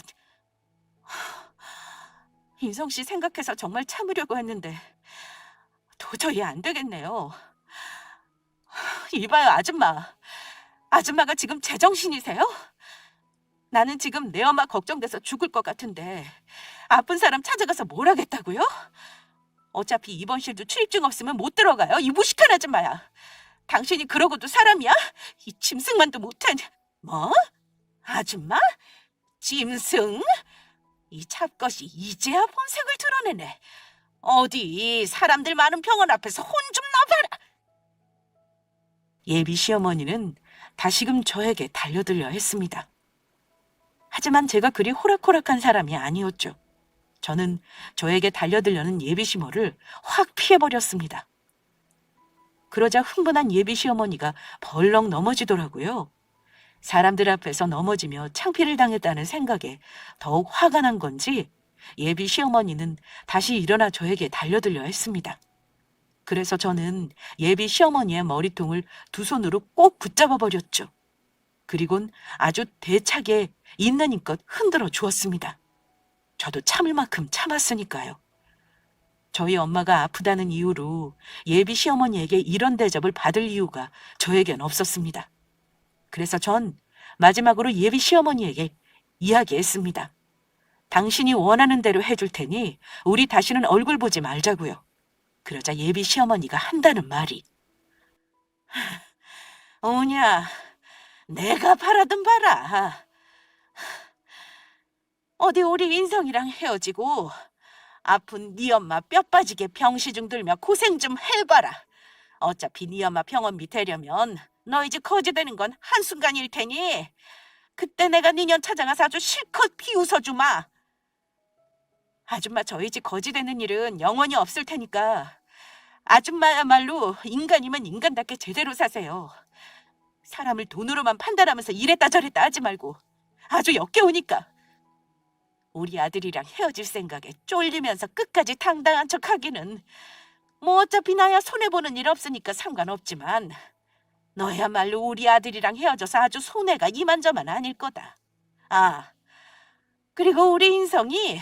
S1: 인성 씨 생각해서 정말 참으려고 했는데 도저히 안 되겠네요. 이봐요, 아줌마. 아줌마가 지금 제정신이세요? 나는 지금 내 엄마 걱정돼서 죽을 것 같은데 아픈 사람 찾아가서 뭘 하겠다고요? 어차피 입원실도 출입증 없으면 못 들어가요. 이 무식한 아줌마야. 당신이 그러고도 사람이야? 이 짐승만도 못한. 뭐? 아줌마? 짐승? 이 잡것이 이제야 본색을 드러내네. 어디 사람들 많은 병원 앞에서 혼 좀 나봐라. 예비 시어머니는 다시금 저에게 달려들려 했습니다. 하지만 제가 그리 호락호락한 사람이 아니었죠. 저는 저에게 달려들려는 예비 시모를 확 피해버렸습니다. 그러자 흥분한 예비 시어머니가 벌렁 넘어지더라고요. 사람들 앞에서 넘어지며 창피를 당했다는 생각에 더욱 화가 난 건지 예비 시어머니는 다시 일어나 저에게 달려들려 했습니다. 그래서 저는 예비 시어머니의 머리통을 두 손으로 꼭 붙잡아 버렸죠. 그리곤 아주 대차게 있는 힘껏 흔들어 주었습니다. 저도 참을 만큼 참았으니까요. 저희 엄마가 아프다는 이유로 예비 시어머니에게 이런 대접을 받을 이유가 저에겐 없었습니다. 그래서 전 마지막으로 예비 시어머니에게 이야기했습니다. 당신이 원하는 대로 해줄 테니 우리 다시는 얼굴 보지 말자고요. 그러자 예비 시어머니가 한다는 말이 오냐, 내가 바라든 바라. 어디 우리 인성이랑 헤어지고 아픈 네 엄마 뼈 빠지게 병시중 들며 고생 좀 해봐라. 어차피 네 엄마 병원비 대려면 너희 집 거지되는 건 한순간일 테니 그때 내가 니년 찾아가서 아주 실컷 비웃어주마. 아줌마 저희 집 거지되는 일은 영원히 없을 테니까 아줌마야말로 인간이면 인간답게 제대로 사세요. 사람을 돈으로만 판단하면서 이랬다 저랬다 하지 말고 아주 역겨우니까. 우리 아들이랑 헤어질 생각에 쫄리면서 끝까지 당당한 척 하기는 뭐 어차피 나야 손해보는 일 없으니까 상관없지만 너야말로 우리 아들이랑 헤어져서 아주 손해가 이만저만 아닐 거다. 아, 그리고 우리 인성이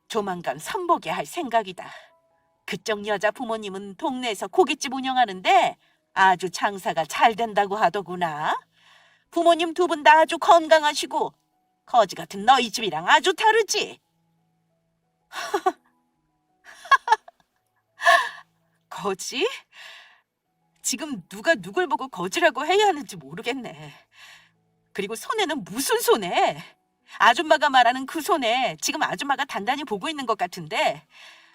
S1: 조만간 선보게 할 생각이다. 그쪽 여자 부모님은 동네에서 고깃집 운영하는데 아주 장사가 잘 된다고 하더구나. 부모님 두 분 다 아주 건강하시고 거지 같은 너희 집이랑 아주 다르지. 거지? 지금 누가 누굴 보고 거지라고 해야 하는지 모르겠네. 그리고 손해는 무슨 손해? 아줌마가 말하는 그 손해 지금 아줌마가 단단히 보고 있는 것 같은데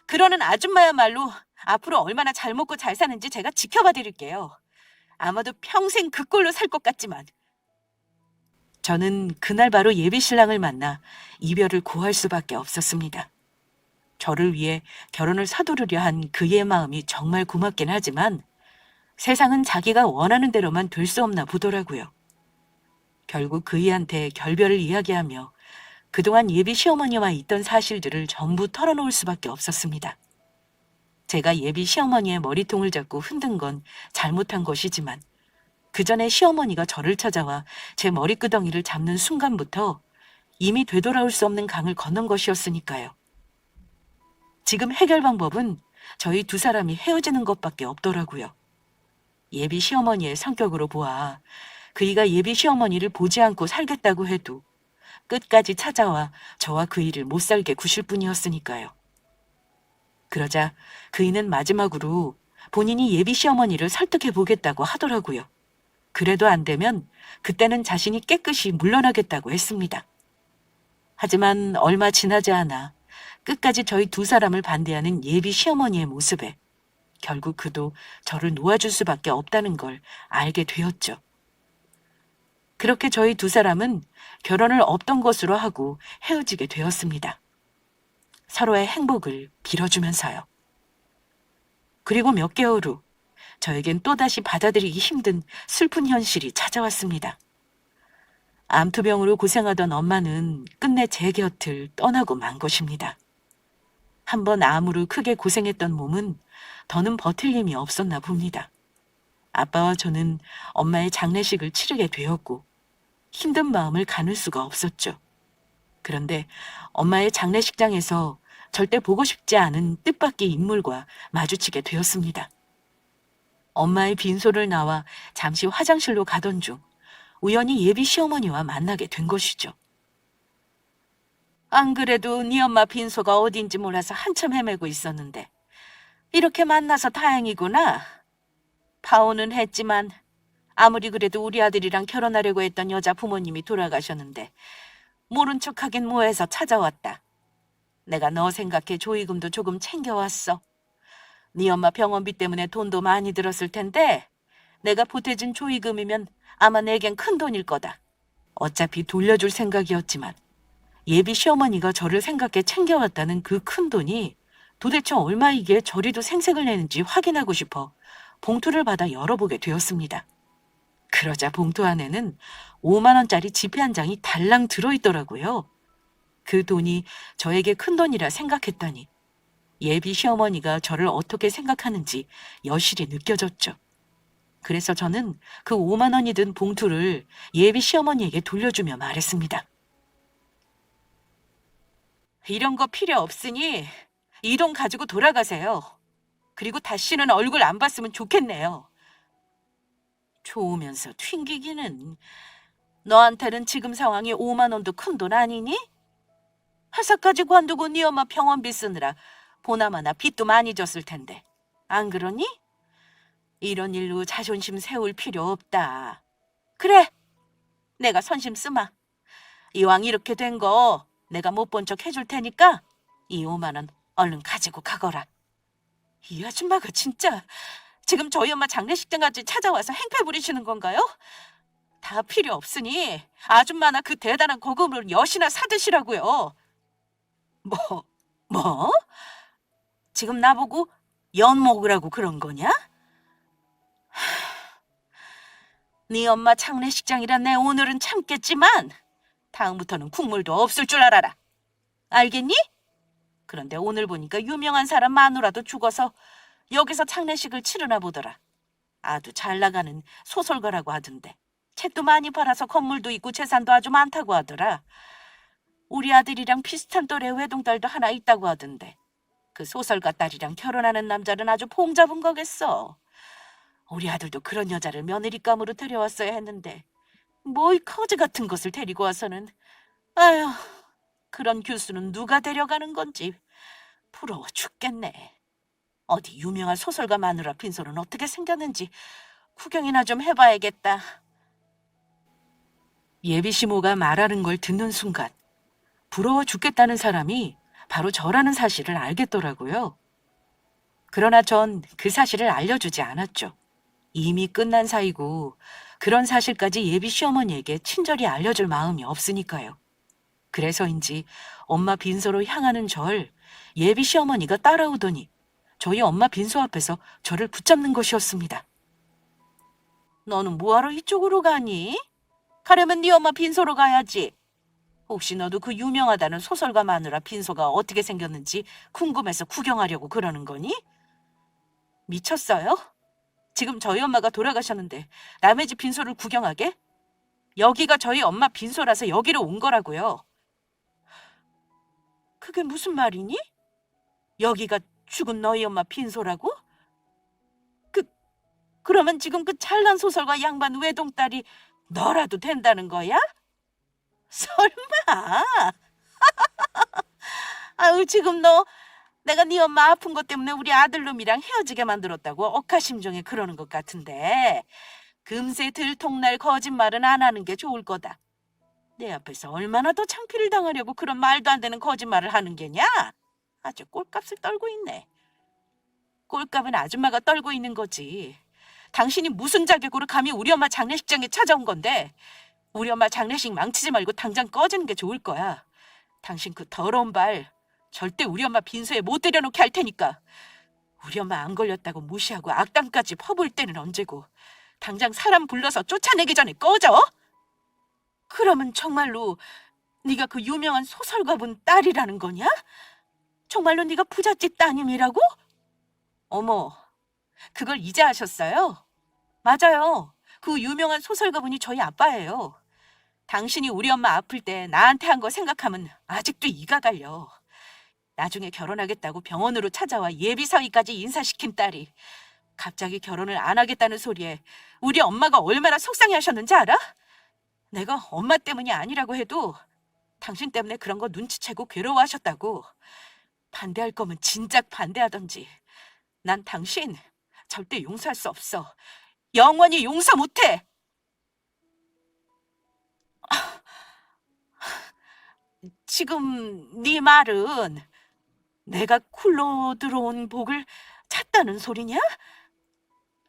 S1: 그러는 아줌마야말로 앞으로 얼마나 잘 먹고 잘 사는지 제가 지켜봐 드릴게요. 아마도 평생 그 꼴로 살 것 같지만. 저는 그날 바로 예비 신랑을 만나 이별을 고할 수밖에 없었습니다. 저를 위해 결혼을 서두르려 한 그의 마음이 정말 고맙긴 하지만 세상은 자기가 원하는 대로만 될 수 없나 보더라고요. 결국 그이한테 결별을 이야기하며 그동안 예비 시어머니와 있던 사실들을 전부 털어놓을 수밖에 없었습니다. 제가 예비 시어머니의 머리통을 잡고 흔든 건 잘못한 것이지만 그 전에 시어머니가 저를 찾아와 제 머리끄덩이를 잡는 순간부터 이미 되돌아올 수 없는 강을 건넌 것이었으니까요. 지금 해결 방법은 저희 두 사람이 헤어지는 것밖에 없더라고요. 예비 시어머니의 성격으로 보아 그이가 예비 시어머니를 보지 않고 살겠다고 해도 끝까지 찾아와 저와 그이를 못 살게 구실 뿐이었으니까요. 그러자 그이는 마지막으로 본인이 예비 시어머니를 설득해 보겠다고 하더라고요. 그래도 안 되면 그때는 자신이 깨끗이 물러나겠다고 했습니다. 하지만 얼마 지나지 않아 끝까지 저희 두 사람을 반대하는 예비 시어머니의 모습에 결국 그도 저를 놓아줄 수밖에 없다는 걸 알게 되었죠. 그렇게 저희 두 사람은 결혼을 없던 것으로 하고 헤어지게 되었습니다. 서로의 행복을 빌어주면서요. 그리고 몇 개월 후 저에겐 또다시 받아들이기 힘든 슬픈 현실이 찾아왔습니다. 암투병으로 고생하던 엄마는 끝내 제 곁을 떠나고 만 것입니다. 한번 암으로 크게 고생했던 몸은 더는 버틸 힘이 없었나 봅니다. 아빠와 저는 엄마의 장례식을 치르게 되었고 힘든 마음을 가눌 수가 없었죠. 그런데 엄마의 장례식장에서 절대 보고 싶지 않은 뜻밖의 인물과 마주치게 되었습니다. 엄마의 빈소를 나와 잠시 화장실로 가던 중 우연히 예비 시어머니와 만나게 된 것이죠. 안 그래도 네 엄마 빈소가 어딘지 몰라서 한참 헤매고 있었는데 이렇게 만나서 다행이구나. 파혼은 했지만 아무리 그래도 우리 아들이랑 결혼하려고 했던 여자 부모님이 돌아가셨는데 모른 척하긴 뭐해서 찾아왔다. 내가 너 생각해 조의금도 조금 챙겨왔어. 네 엄마 병원비 때문에 돈도 많이 들었을 텐데 내가 보태준 조의금이면 아마 내겐 큰 돈일 거다. 어차피 돌려줄 생각이었지만 예비 시어머니가 저를 생각해 챙겨왔다는 그 큰 돈이 도대체 얼마이기에 저리도 생색을 내는지 확인하고 싶어 봉투를 받아 열어보게 되었습니다. 그러자 봉투 안에는 5만 원짜리 지폐 한 장이 달랑 들어있더라고요. 그 돈이 저에게 큰 돈이라 생각했더니 예비 시어머니가 저를 어떻게 생각하는지 여실히 느껴졌죠. 그래서 저는 그 5만 원이 든 봉투를 예비 시어머니에게 돌려주며 말했습니다. 이런 거 필요 없으니 이 돈 가지고 돌아가세요. 그리고 다시는 얼굴 안 봤으면 좋겠네요. 좋으면서 튕기기는. 너한테는 지금 상황이 5만 원도 큰 돈 아니니? 회사까지 관두고 네 엄마 병원비 쓰느라 보나마나 빚도 많이 졌을 텐데. 안 그러니? 이런 일로 자존심 세울 필요 없다. 그래, 내가 선심 쓰마. 이왕 이렇게 된 거 내가 못 본 척 해줄 테니까 이 5만 원 얼른 가지고 가거라. 이 아줌마가 진짜 지금 저희 엄마 장례식장까지 찾아와서 행패 부리시는 건가요? 다 필요 없으니 아줌마나 그 대단한 거금을 여시나 사드시라고요. 뭐? 지금 나보고 연 먹으라고 그런 거냐? 네 엄마 장례식장이라 내 오늘은 참겠지만 다음부터는 국물도 없을 줄 알아라. 알겠니? 그런데 오늘 보니까 유명한 사람 마누라도 죽어서 여기서 장례식을 치르나 보더라. 아주 잘 나가는 소설가라고 하던데. 책도 많이 팔아서 건물도 있고 재산도 아주 많다고 하더라. 우리 아들이랑 비슷한 또래 외동딸도 하나 있다고 하던데. 그 소설가 딸이랑 결혼하는 남자는 아주 봉잡은 거겠어. 우리 아들도 그런 여자를 며느리감으로 데려왔어야 했는데 뭐 이 거지 같은 것을 데리고 와서는 아휴, 그런 교수는 누가 데려가는 건지 부러워 죽겠네. 어디 유명한 소설가 마누라 빈소는 어떻게 생겼는지 구경이나 좀 해봐야겠다. 예비 시모가 말하는 걸 듣는 순간 부러워 죽겠다는 사람이 바로 저라는 사실을 알겠더라고요. 그러나 전 그 사실을 알려주지 않았죠. 이미 끝난 사이고 그런 사실까지 예비 시어머니에게 친절히 알려줄 마음이 없으니까요. 그래서인지 엄마 빈소로 향하는 절 예비 시어머니가 따라오더니 저희 엄마 빈소 앞에서 저를 붙잡는 것이었습니다. 너는 뭐하러 이쪽으로 가니? 가려면 네 엄마 빈소로 가야지. 혹시 너도 그 유명하다는 소설가 마누라 빈소가 어떻게 생겼는지 궁금해서 구경하려고 그러는 거니? 미쳤어요? 지금 저희 엄마가 돌아가셨는데 남의 집 빈소를 구경하게? 여기가 저희 엄마 빈소라서 여기로 온 거라고요. 그게 무슨 말이니? 여기가 죽은 너희 엄마 빈소라고? 그러면 지금 그 찬란 소설가 양반 외동딸이 너라도 된다는 거야? 설마? 아유, 지금 너 내가 네 엄마 아픈 것 때문에 우리 아들놈이랑 헤어지게 만들었다고 억하심정에 그러는 것 같은데 금세 들통날 거짓말은 안 하는 게 좋을 거다. 내 앞에서 얼마나 더 창피를 당하려고 그런 말도 안 되는 거짓말을 하는 게냐? 아주 꼴값을 떨고 있네. 꼴값은 아줌마가 떨고 있는 거지. 당신이 무슨 자격으로 감히 우리 엄마 장례식장에 찾아온 건데 우리 엄마 장례식 망치지 말고 당장 꺼지는 게 좋을 거야. 당신 그 더러운 발 절대 우리 엄마 빈소에 못 들여놓게 할 테니까. 우리 엄마 안 걸렸다고 무시하고 악담까지 퍼부을 때는 언제고. 당장 사람 불러서 쫓아내기 전에 꺼져. 그러면 정말로 네가 그 유명한 소설가분 딸이라는 거냐? 정말로 네가 부잣집 따님이라고? 어머, 그걸 이제 아셨어요? 맞아요. 그 유명한 소설가분이 저희 아빠예요. 당신이 우리 엄마 아플 때 나한테 한 거 생각하면 아직도 이가 갈려. 나중에 결혼하겠다고 병원으로 찾아와 예비사위까지 인사시킨 딸이 갑자기 결혼을 안 하겠다는 소리에 우리 엄마가 얼마나 속상해하셨는지 알아? 내가 엄마 때문이 아니라고 해도 당신 때문에 그런 거 눈치채고 괴로워하셨다고. 반대할 거면 진작 반대하던지. 난 당신 절대 용서할 수 없어. 영원히 용서 못해. 지금 네 말은 내가 굴러 들어온 복을 찾다는 소리냐?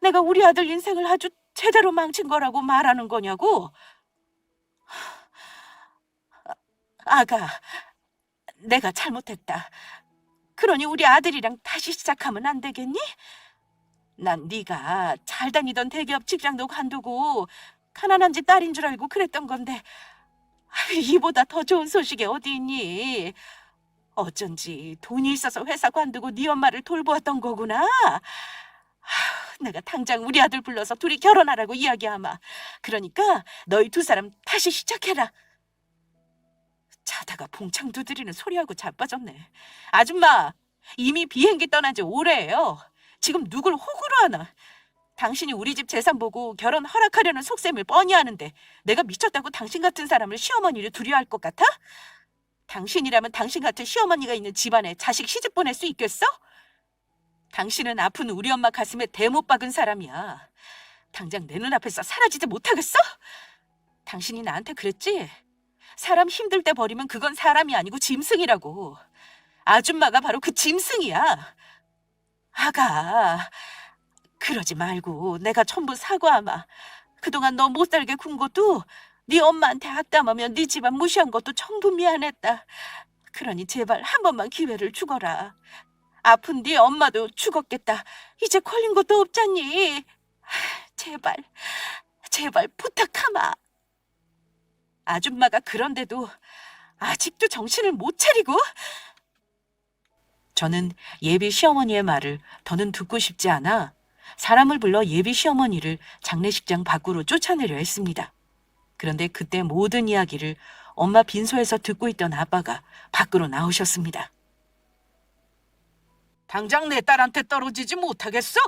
S1: 내가 우리 아들 인생을 아주 제대로 망친 거라고 말하는 거냐고? 아가, 내가 잘못했다. 그러니 우리 아들이랑 다시 시작하면 안 되겠니? 난 네가 잘 다니던 대기업 직장도 관두고 가난한 집 딸인 줄 알고 그랬던 건데 이보다 더 좋은 소식이 어디 있니? 어쩐지 돈이 있어서 회사 관두고 네 엄마를 돌보았던 거구나. 내가 당장 우리 아들 불러서 둘이 결혼하라고 이야기하마. 그러니까 너희 두 사람 다시 시작해라. 자다가 봉창 두드리는 소리하고 자빠졌네. 아줌마, 이미 비행기 떠난 지 오래예요. 지금 누굴 호구로 하나. 당신이 우리 집 재산 보고 결혼 허락하려는 속셈을 뻔히 하는데 내가 미쳤다고 당신 같은 사람을 시어머니를 두려워할 것 같아? 당신이라면 당신 같은 시어머니가 있는 집안에 자식 시집 보낼 수 있겠어? 당신은 아픈 우리 엄마 가슴에 대못 박은 사람이야. 당장 내 눈앞에서 사라지지 못하겠어? 당신이 나한테 그랬지? 사람 힘들 때 버리면 그건 사람이 아니고 짐승이라고. 아줌마가 바로 그 짐승이야. 아가, 그러지 말고 내가 전부 사과하마. 그동안 너 못 살게 군 것도 네 엄마한테 악담하며 네 집안 무시한 것도 전부 미안했다. 그러니 제발 한 번만 기회를 주거라. 아픈 뒤 엄마도 죽었겠다. 이제 걸린 것도 없잖니. 제발, 제발 부탁하마. 아줌마가 그런데도 아직도 정신을 못 차리고. 저는 예비 시어머니의 말을 더는 듣고 싶지 않아 사람을 불러 예비 시어머니를 장례식장 밖으로 쫓아내려 했습니다. 그런데 그때 모든 이야기를 엄마 빈소에서 듣고 있던 아빠가 밖으로 나오셨습니다. 당장 내 딸한테 떨어지지 못하겠어?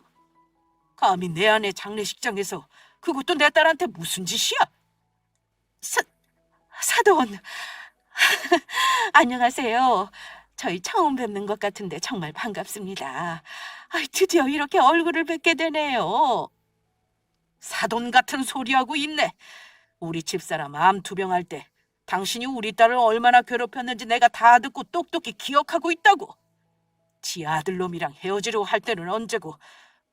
S1: 감히 내 아내 장례식장에서 그것도 내 딸한테 무슨 짓이야? 사돈. 안녕하세요. 저희 처음 뵙는 것 같은데 정말 반갑습니다. 드디어 이렇게 얼굴을 뵙게 되네요. 사돈 같은 소리하고 있네. 우리 집사람 암투병할 때 당신이 우리 딸을 얼마나 괴롭혔는지 내가 다 듣고 똑똑히 기억하고 있다고. 지 아들놈이랑 헤어지려고 할 때는 언제고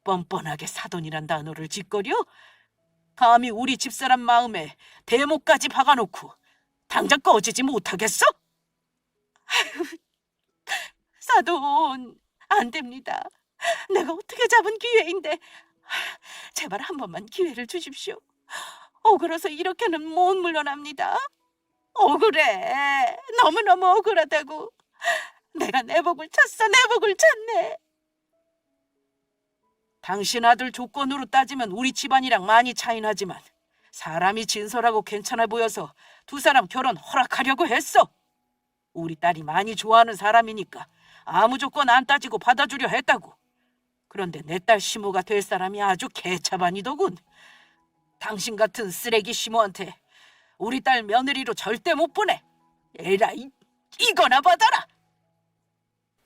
S1: 뻔뻔하게 사돈이란 단어를 짓거려? 감히 우리 집사람 마음에 대목까지 박아놓고 당장 꺼지지 못하겠어? 사돈, 안 됩니다. 내가 어떻게 잡은 기회인데. 제발 한 번만 기회를 주십시오. 억울해서 이렇게는 못 물러납니다. 억울해. 너무너무 억울하다고. 내가 내 복을 찾어, 내 복을 찾네. 당신 아들 조건으로 따지면 우리 집안이랑 많이 차이 나지만 사람이 진솔하고 괜찮아 보여서 두 사람 결혼 허락하려고 했어. 우리 딸이 많이 좋아하는 사람이니까 아무 조건 안 따지고 받아주려 했다고. 그런데 내 딸 시모가 될 사람이 아주 개차반이더군. 당신 같은 쓰레기 시모한테 우리 딸 며느리로 절대 못 보내. 에라이, 이거나 받아라.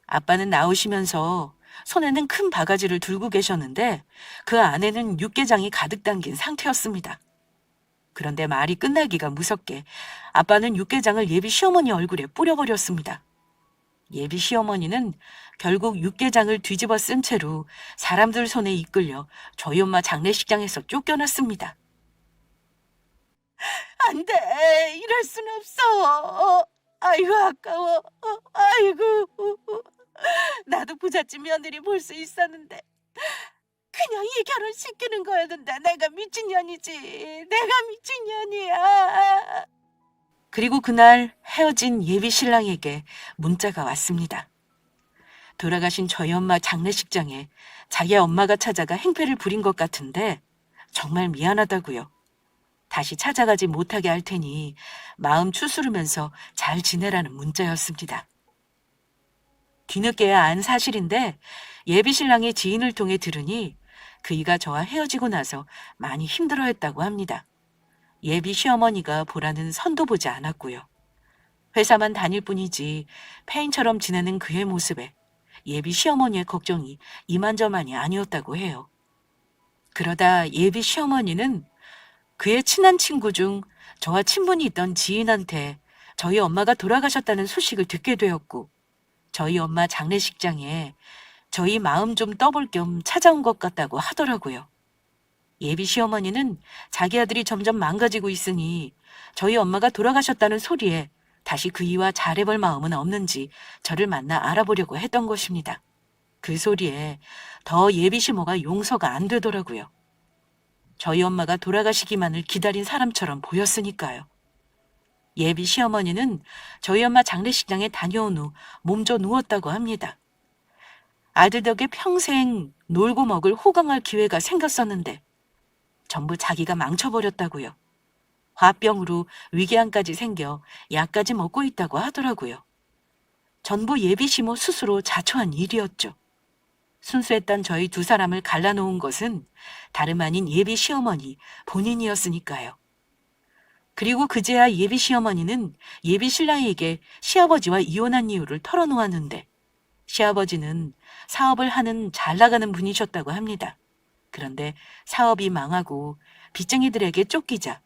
S1: 아빠는 나오시면서 손에는 큰 바가지를 들고 계셨는데 그 안에는 육개장이 가득 담긴 상태였습니다. 그런데 말이 끝나기가 무섭게 아빠는 육개장을 예비 시어머니 얼굴에 뿌려버렸습니다. 예비 시어머니는 결국 육개장을 뒤집어 쓴 채로 사람들 손에 이끌려 저희 엄마 장례식장에서 쫓겨났습니다. 안 돼, 이럴 순 없어. 아이고 아까워. 아이고, 나도 부잣집 며느리 볼 수 있었는데 그냥 이 결혼 시키는 거였는데 내가 미친년이지. 내가 미친년이야. 그리고 그날 헤어진 예비 신랑에게 문자가 왔습니다. 돌아가신 저희 엄마 장례식장에 자기 엄마가 찾아가 행패를 부린 것 같은데 정말 미안하다고요. 다시 찾아가지 못하게 할 테니 마음 추스르면서 잘 지내라는 문자였습니다. 뒤늦게야 안 사실인데 예비 신랑의 지인을 통해 들으니 그이가 저와 헤어지고 나서 많이 힘들어했다고 합니다. 예비 시어머니가 보라는 선도 보지 않았고요. 회사만 다닐 뿐이지 폐인처럼 지내는 그의 모습에 예비 시어머니의 걱정이 이만저만이 아니었다고 해요. 그러다 예비 시어머니는 그의 친한 친구 중 저와 친분이 있던 지인한테 저희 엄마가 돌아가셨다는 소식을 듣게 되었고 저희 엄마 장례식장에 저희 마음 좀 떠볼 겸 찾아온 것 같다고 하더라고요. 예비 시어머니는 자기 아들이 점점 망가지고 있으니 저희 엄마가 돌아가셨다는 소리에 다시 그이와 잘해볼 마음은 없는지 저를 만나 알아보려고 했던 것입니다. 그 소리에 더 예비 시모가 용서가 안 되더라고요. 저희 엄마가 돌아가시기만을 기다린 사람처럼 보였으니까요. 예비 시어머니는 저희 엄마 장례식장에 다녀온 후 몸져 누웠다고 합니다. 아들 덕에 평생 놀고 먹을 호강할 기회가 생겼었는데 전부 자기가 망쳐버렸다고요. 화병으로 위궤양까지 생겨 약까지 먹고 있다고 하더라고요. 전부 예비 시모 스스로 자초한 일이었죠. 순수했던 저희 두 사람을 갈라놓은 것은 다름 아닌 예비 시어머니 본인이었으니까요. 그리고 그제야 예비 시어머니는 예비 신랑에게 시아버지와 이혼한 이유를 털어놓았는데 시아버지는 사업을 하는 잘 나가는 분이셨다고 합니다. 그런데 사업이 망하고 빚쟁이들에게 쫓기자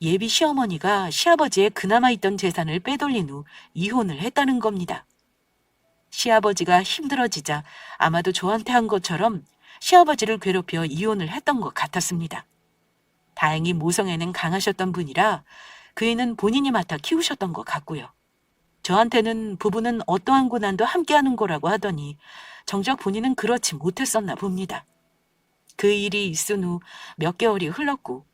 S1: 예비 시어머니가 시아버지의 그나마 있던 재산을 빼돌린 후 이혼을 했다는 겁니다. 시아버지가 힘들어지자 아마도 저한테 한 것처럼 시아버지를 괴롭혀 이혼을 했던 것 같았습니다. 다행히 모성애는 강하셨던 분이라 그 애는 본인이 맡아 키우셨던 것 같고요. 저한테는 부부는 어떠한 고난도 함께하는 거라고 하더니 정작 본인은 그렇지 못했었나 봅니다. 그 일이 있은 후 몇 개월이 흘렀고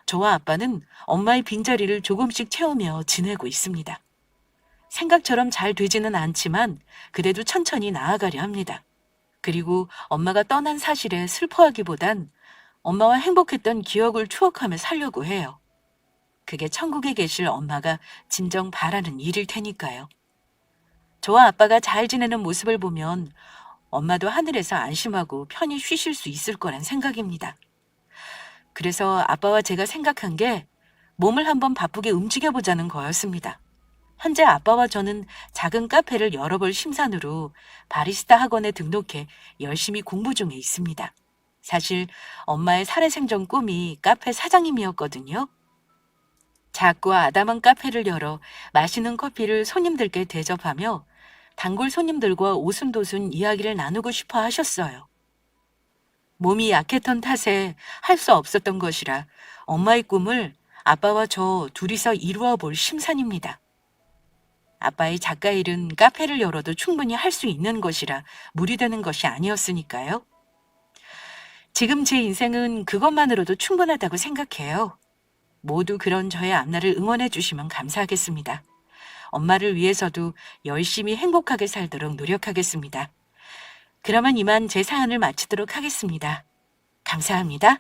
S1: 저와 아빠는 엄마의 빈자리를 조금씩 채우며 지내고 있습니다. 생각처럼 잘 되지는 않지만 그래도 천천히 나아가려 합니다. 그리고 엄마가 떠난 사실에 슬퍼하기보단 엄마와 행복했던 기억을 추억하며 살려고 해요. 그게 천국에 계실 엄마가 진정 바라는 일일 테니까요. 저와 아빠가 잘 지내는 모습을 보면 엄마도 하늘에서 안심하고 편히 쉬실 수 있을 거란 생각입니다. 그래서 아빠와 제가 생각한 게 몸을 한번 바쁘게 움직여보자는 거였습니다. 현재 아빠와 저는 작은 카페를 열어볼 심산으로 바리스타 학원에 등록해 열심히 공부 중에 있습니다. 사실 엄마의 살아생전 꿈이 카페 사장님이었거든요. 작고 아담한 카페를 열어 맛있는 커피를 손님들께 대접하며 단골 손님들과 오순도순 이야기를 나누고 싶어 하셨어요. 몸이 약했던 탓에 할 수 없었던 것이라 엄마의 꿈을 아빠와 저 둘이서 이루어 볼 심산입니다. 아빠의 작가 일은 카페를 열어도 충분히 할 수 있는 것이라 무리되는 것이 아니었으니까요. 지금 제 인생은 그것만으로도 충분하다고 생각해요. 모두 그런 저의 앞날을 응원해 주시면 감사하겠습니다. 엄마를 위해서도 열심히 행복하게 살도록 노력하겠습니다. 그러면 이만 제 사연을 마치도록 하겠습니다. 감사합니다.